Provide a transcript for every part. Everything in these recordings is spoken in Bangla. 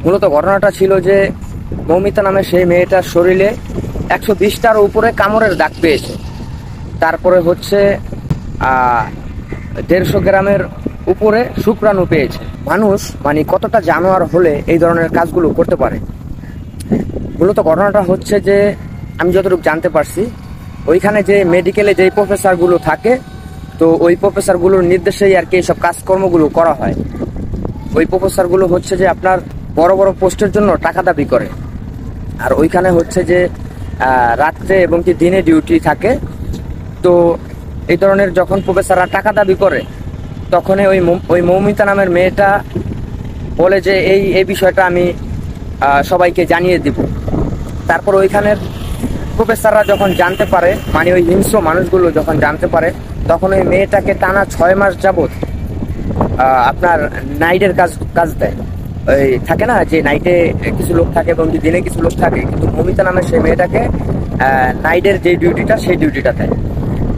মূলত ঘটনাটা ছিল যে মৌমিতা নামে সেই মেয়েটার শরীরে 120টার উপরে কামড়ের দাগ পেয়েছে। তারপরে হচ্ছে 150 গ্রামের উপরে শুক্রাণু পেয়েছে। মানুষ মানে কতটা জানোয়ার হলে এই ধরনের কাজগুলো করতে পারে। মূলত ঘটনাটা হচ্ছে যে আমি যতটুকু জানতে পারছি, ওইখানে যে মেডিকেলে যে প্রফেসরগুলো থাকে, তো ওই প্রফেসরগুলোর নির্দেশেই আর কি এইসব কাজকর্মগুলো করা হয়। ওই প্রফেসরগুলো হচ্ছে যে আপনার বড় বড় পোস্টের জন্য টাকা দাবি করে, আর ওইখানে হচ্ছে যে রাত্রে এবং কি দিনে ডিউটি থাকে। তো এই ধরনের যখন প্রফেসররা টাকা দাবি করে, তখনই ওই মৌমিতা নামের মেয়েটা বলে যে এই বিষয়টা আমি সবাইকে জানিয়ে দিব। তারপর ওইখানের প্রফেসররা যখন জানতে পারে, মানে ওই হিংস্র মানুষগুলো যখন জানতে পারে, তখন ওই মেয়েটাকে টানা 6 মাস যাবত আপনার নাইটের কাজ দেয়। ওই থাকে না যে নাইটে কিছু লোক থাকে এবং দিনে কিছু লোক থাকে, কিন্তু মৌমিতা নামের সেই মেয়েটাকে নাইটের যে ডিউটিটা সেই ডিউটিটা দেয়।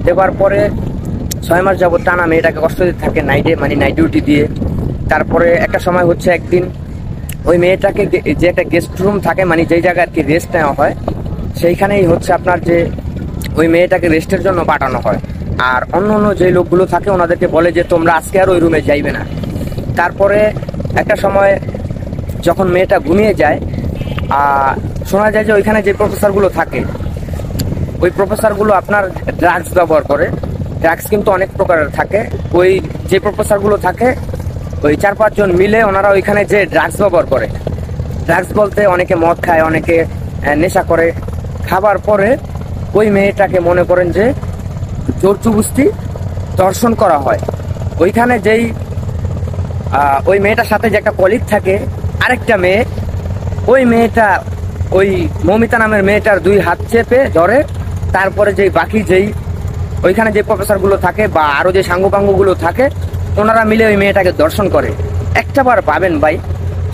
দেওয়ার পরে 6 মাস যাবত টানা মেয়েটাকে কষ্ট দিতে থাকে নাইটে, মানে নাইট ডিউটি দিয়ে। তারপরে একটা সময় হচ্ছে একদিন ওই মেয়েটাকে যে একটা গেস্ট রুম থাকে, মানে যেই জায়গায় আর কি রেস্ট নেওয়া হয়, সেইখানেই হচ্ছে আপনার যে ওই মেয়েটাকে রেস্টের জন্য পাঠানো হয়। আর অন্য অন্য যে লোকগুলো থাকে ওনাদেরকে বলে যে তোমরা আজকে আর ওই রুমে যাইবে না। তারপরে একটা সময় যখন মেয়েটা ঘুমিয়ে যায়, শোনা যায় যে ওইখানে যে প্রফেসরগুলো থাকে, ওই প্রফেসরগুলো আপনার ড্রাগস ব্যবহার করে। ড্রাগস কিন্তু অনেক প্রকারের থাকে। ওই যে প্রফেসরগুলো থাকে, ওই 4-5 জন মিলে ওনারা ওইখানে যে ড্রাগস ব্যবহার করে। ড্রাগস বলতে অনেকে মদ খায়, অনেকে নেশা করে। খাবার পরে ওই মেয়েটাকে মনে করেন যে জোর জবরদস্তি ধর্ষণ করা হয়। ওইখানে যেই ওই মেয়েটার সাথে যে একটা কলিগ থাকে, আরেকটা মেয়ে, ওই মেয়েটা ওই মৌমিতা নামের মেয়েটার 2 হাত চেপে ধরে। তারপরে যেই বাকি যেই ওইখানে যে প্রফেসরগুলো থাকে বা আরো যে সাঙ্গপাঙ্গগুলো থাকে, ওনারা মিলে ওই মেয়েটাকে ধর্ষণ করে। একটাবার পাবেন ভাই,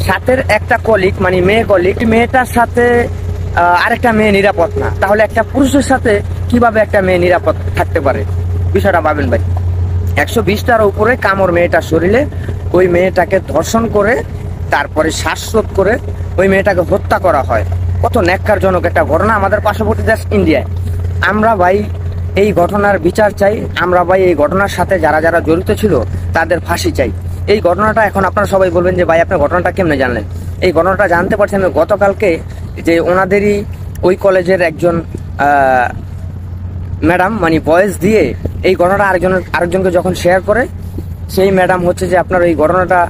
সাথের একটা কলিগ মানে মেয়ে কলিগ, মেয়েটার সাথে আরেকটা মেয়ে নিরাপদ না, তাহলে একটা পুরুষের সাথে কিভাবে একটা মেয়ে নিরাপদ থাকতে পারে? বিষয়টা ভাবেন ভাই। 120টার উপরে কামড় মেয়েটার শরীরে। ওই মেয়েটাকে ধর্ষণ করে তারপরে শ্বাসরোধ করে ওই মেয়েটাকে হত্যা করা হয়। কত ন্যাক্কারজনক একটা ঘটনা আমাদের পার্শ্ববর্তী দেশ ইন্ডিয়ায়। আমরা ভাই এই ঘটনার বিচার চাই। আমরা ভাই এই ঘটনার সাথে যারা যারা জড়িত ছিল তাদের ফাঁসি চাই। এই ঘটনাটা এখন আপনারা সবাই বলবেন যে ভাই আপনি ঘটনাটা কেমনে জানলেন? এই ঘটনাটা জানতে পারছি আমি গতকালকে, যে ওনাদেরই ওই কলেজের একজন ম্যাডাম মানে ভয়েস দিয়ে এই ঘটনাটা আরেকজনকে যখন শেয়ার করে, সেই ম্যাডাম হচ্ছে যে আপনার এই ঘটনাটা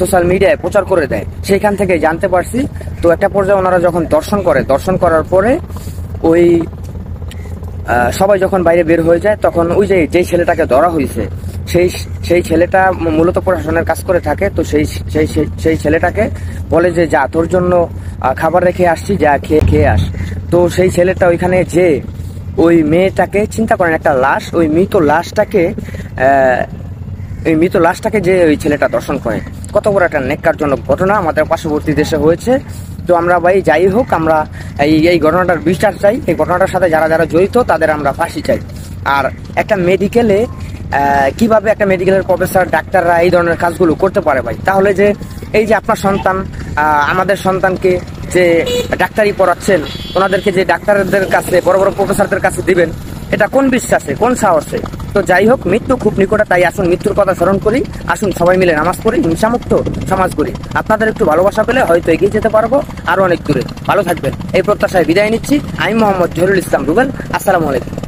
সোশ্যাল মিডিয়ায় প্রচার করে দেয়। সেইখান থেকে জানতে পারছি। তো একটা পর্যায়ে ওনারা যখন দর্শন করার পরে ওই সবাই যখন বাইরে বের হয়ে যায়, তখন ওই যেই ছেলেটাকে ধরা হয়েছে, সেই ছেলেটা মূলত প্রশাসনের কাজ করে থাকে। তো সেই ছেলেটাকে বলে যে যা তোর জন্য খাবার রেখে আসছি, যা খেয়ে আস। তো সেই ছেলেটা ওইখানে যে ওই মেয়েটাকে, চিন্তা করেন একটা লাশ, ওই মৃত লাশটাকে যে ওই ছেলেটা দর্শন করে। কত বড় একটা ন্যাক্কারজনক ঘটনা আমাদের পার্শ্ববর্তী দেশে হয়েছে। তো আমরা ভাই যাই হোক, আমরা এই ঘটনাটার বিচার চাই। এই ঘটনাটার সাথে যারা যারা জড়িত তাদের আমরা ফাঁসি চাই। আর একটা মেডিকেলে কিভাবে একটা মেডিকেলের প্রফেসর, ডাক্তাররা এই ধরনের কাজগুলো করতে পারে ভাই? তাহলে যে এই যে আপনার সন্তান, আমাদের সন্তানকে যে ডাক্তারি পড়াচ্ছেন, ওনাদেরকে যে ডাক্তারদের কাছে, বড় বড় প্রফেসরদের কাছে দিবেন, এটা কোন বিশ্বাসে, কোন সাহসে? তো যাই হোক, মৃত্যু খুব নিকটে, তাই আসুন মৃত্যুর কথা স্মরণ করি। আসুন সবাই মিলে নামাজ পড়ি, হিংসামুক্ত সমাজ করি। আপনাদের একটু ভালোবাসা পেলে হয়তো এগিয়ে যেতে পারবো আরো অনেক দূরে। ভালো থাকবেন এই প্রত্যাশায় বিদায় নিচ্ছি। আমি মোহাম্মদ জহিরুল ইসলাম রুবেল। আসসালামু আলাইকুম।